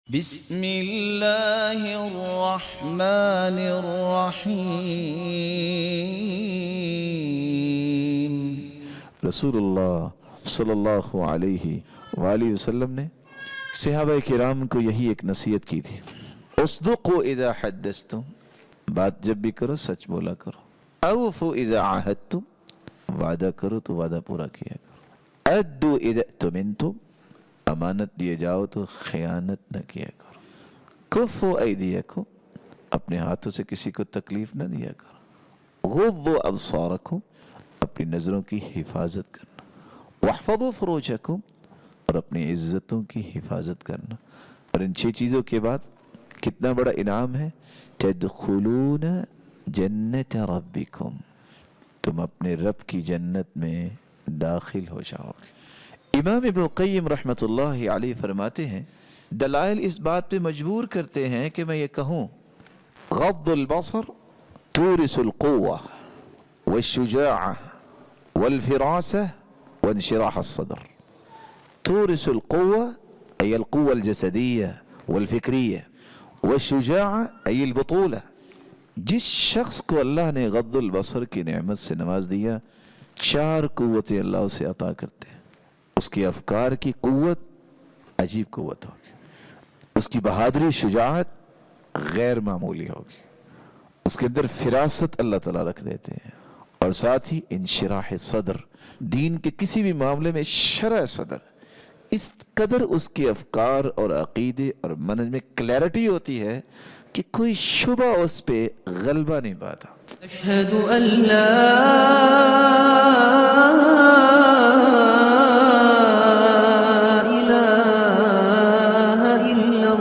بسم اللہ الرحمن الرحیم۔ رسول اللہ صلی اللہ علیہ وآلہ وسلم نے صحابہ کرام کو یہی ایک نصیحت کی تھی، اصدقوا اذا حدثتم، بات جب بھی کرو سچ بولا کرو، اوفوا اذا عاہدتم، وعدہ کرو تو وعدہ پورا کیا کرو، ادوا اذا اؤتمنتم، امانت دیے جاؤ تو خیانت نہ کیا کرو، کفوا ایدیکم، اپنے ہاتھوں سے کسی کو تکلیف نہ دیا کرو، غضوا ابصارکم، اپنی نظروں کی حفاظت کرنا، واحفظوا فروجکم، اور اپنی عزتوں کی حفاظت کرنا۔ اور ان 6 چیزوں کے بعد کتنا بڑا انعام ہے، تدخلون جنت ربکم، تم اپنے رب کی جنت میں داخل ہو جاؤ گے۔ امام ابن القیم رحمۃ اللہ علیہ فرماتے ہیں، دلائل اس بات پہ مجبور کرتے ہیں کہ میں یہ کہوں، غض البصر تورث القوة والشجاعة والفراسة وانشراح الصدر۔ تورث القوة أي القوة الجسدية والفكرية، والشجاعة أي البطولة۔ جس شخص کو اللہ نے غض البصر کی نعمت سے نواز دیا، 4 قوتیں اللہ اسے عطا کرتے ہیں۔ اس کی افکار کی قوت عجیب قوت ہوگی، اس کی بہادری شجاعت غیر معمولی ہوگی، اس کے اندر فراست اللہ تعالیٰ رکھ دیتے ہیں، اور ساتھ ہی انشراح صدر، دین کے کسی بھی معاملے میں شرح صدر، اس قدر اس کے افکار اور عقیدے اور منہج میں کلیرٹی ہوتی ہے کہ کوئی شبہ اس پہ غلبہ نہیں پاتا۔ اشہد ان لا الہ الا